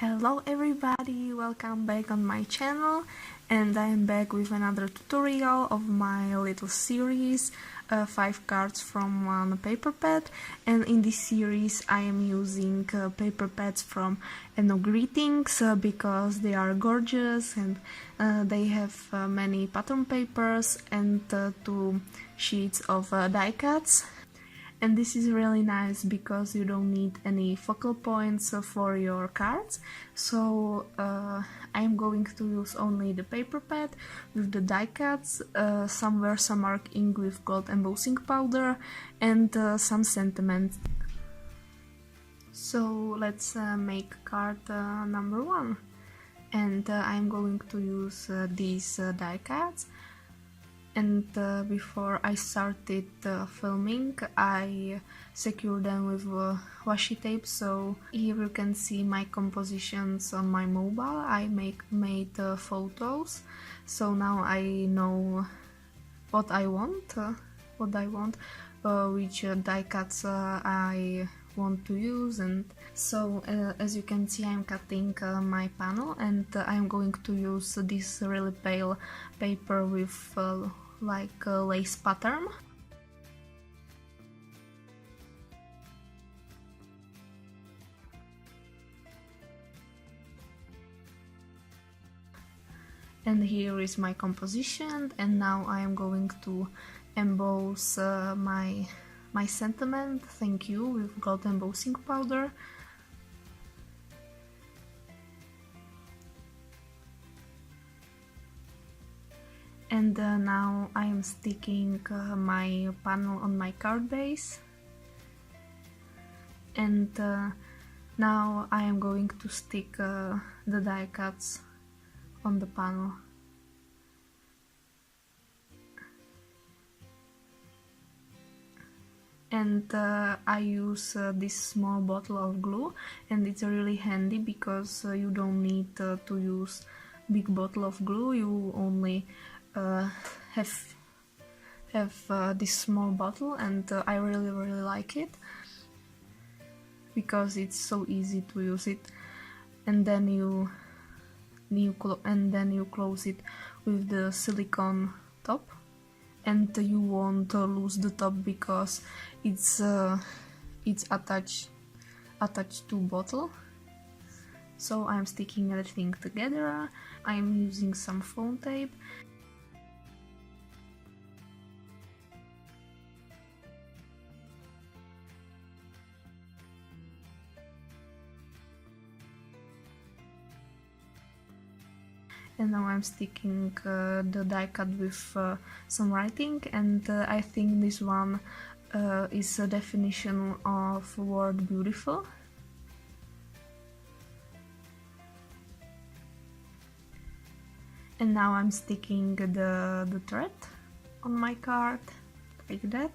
Hello everybody, welcome back on my channel, and I am back with another tutorial of my little series, 5 cards from one paper pad. And in this series I am using paper pads from Eno Greetings because they are gorgeous and they have many pattern papers and 2 sheets of die cuts. And this is really nice because you don't need any focal points for your cards. So I'm going to use only the paper pad with the die cuts, somewhere some marking with gold embossing powder and some sentiment. So let's make card number 1. And I'm going to use these die cuts. And before I started filming, I secured them with washi tape, so here you can see my compositions on my mobile. I made photos, so now I know what I want, which die cuts I want to use. And so as you can see, I'm cutting my panel, and I'm going to use this really pale paper with like a lace pattern. And here is my composition, and now I am going to emboss my sentiment, thank you, with gold embossing powder. And now I am sticking my panel on my card base, and now I am going to stick the die cuts on the panel. And I use this small bottle of glue, and it's really handy because you don't need to use big bottle of glue. You only have this small bottle, and I really like it because it's so easy to use it. And then you close it with the silicone top, and you won't lose the top because it's attached to bottle. So I'm sticking everything together. I'm using some foam tape. And now I'm sticking the die cut with some writing, and I think this one is a definition of word beautiful. And now I'm sticking the thread on my card, like that.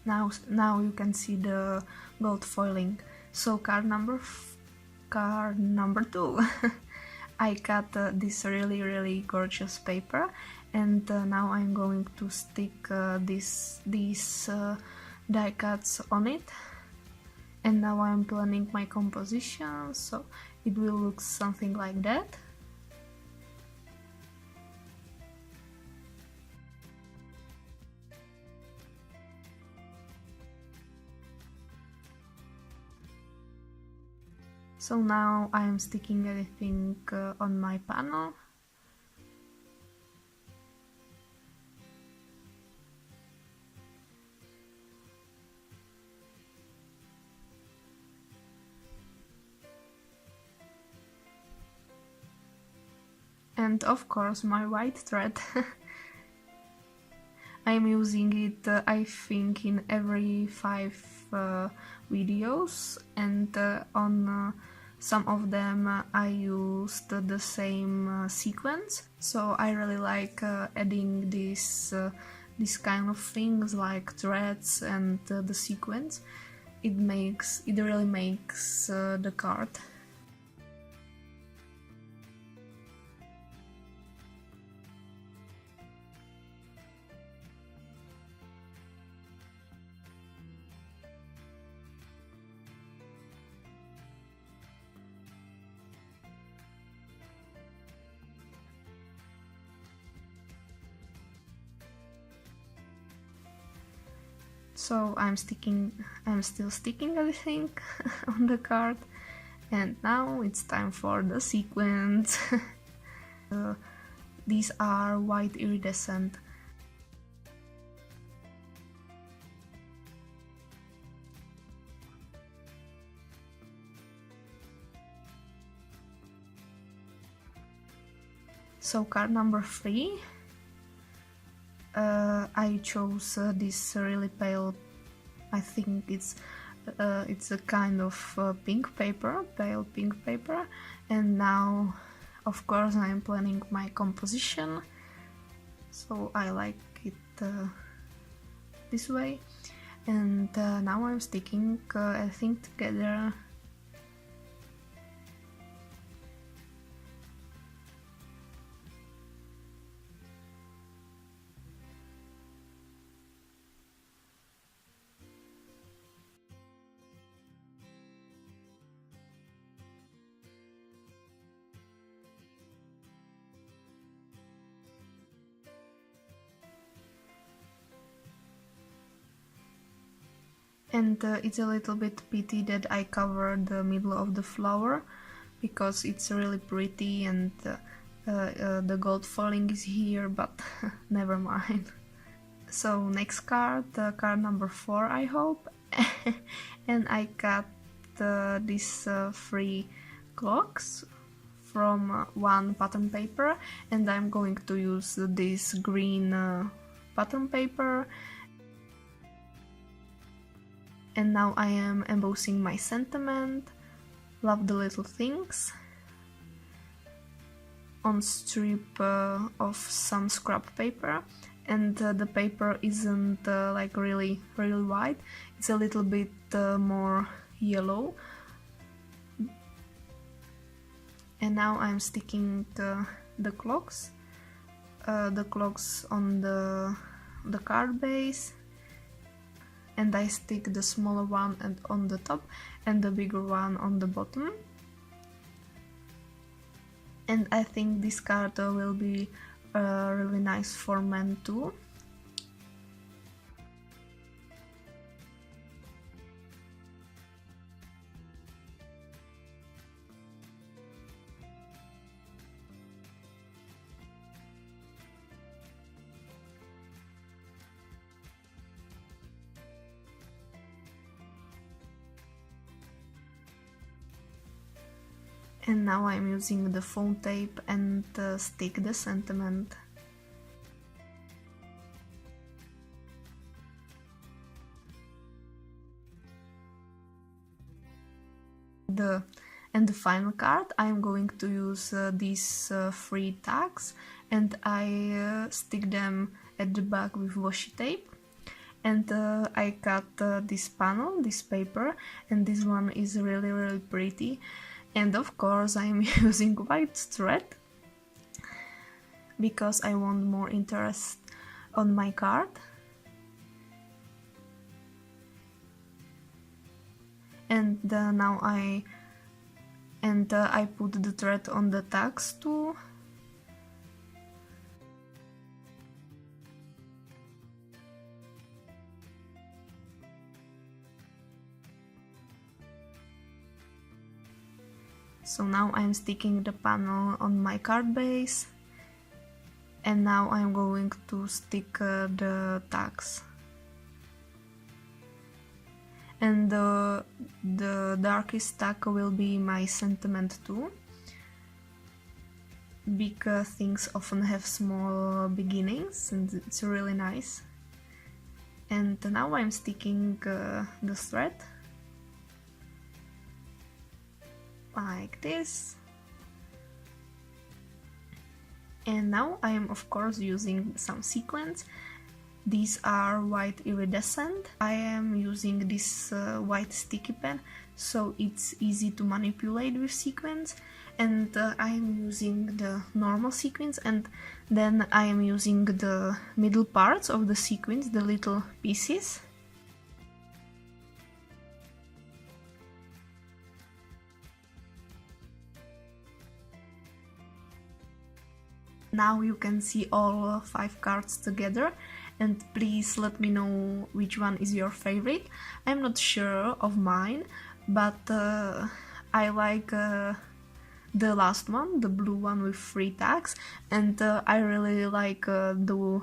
Now you can see the gold foiling. So card number 2. I cut this really gorgeous paper, and now I'm going to stick these die cuts on it. And now I'm planning my composition, so it will look something like that. So now I am sticking everything on my panel. And of course my white thread. I'm using it I think in every 5 videos, and on some of them I used the same sequence. So I really like adding these kind of things like threads and the sequence. It really makes the card. So I'm still sticking everything on the card, and now it's time for the sequins. These are white iridescent. So card number 3, I chose this really pale, I think it's a kind of pink paper, pale pink paper, and now of course I'm planning my composition, so I like it this way, and now I'm sticking everything together. And it's a little bit pity that I covered the middle of the flower, because it's really pretty, and the gold falling is here, but never mind. So next card, card number 4 I hope, and I cut these 3 clocks from one pattern paper, and I'm going to use this green pattern paper. And now I am embossing my sentiment, love the little things, on strip of some scrap paper, and the paper isn't like really white, it's a little bit more yellow. And now I'm sticking the clocks on the card base, and I stick the smaller one on the top and the bigger one on the bottom. And I think this card will be really nice for men too. And now I'm using the foam tape and stick the sentiment. And the final card, I'm going to use these 3 tags, and I stick them at the back with washi tape. And I cut this panel, this paper, and this one is really pretty. And of course I'm using white thread, because I want more interest on my card. And now I put the thread on the tags too. So now I'm sticking the panel on my card base, and now I'm going to stick the tags. And the darkest tag will be my sentiment too. Big things often have small beginnings, and it's really nice. And now I'm sticking the thread like this. And now I am of course using some sequins. These are white iridescent. I am using this white sticky pen, so it's easy to manipulate with sequins. And I am using the normal sequins, and then I am using the middle parts of the sequins, the little pieces. Now you can see all 5 cards together, and please let me know which one is your favorite. I'm not sure of mine, but I like the last one, the blue one with 3 tags, and I really like the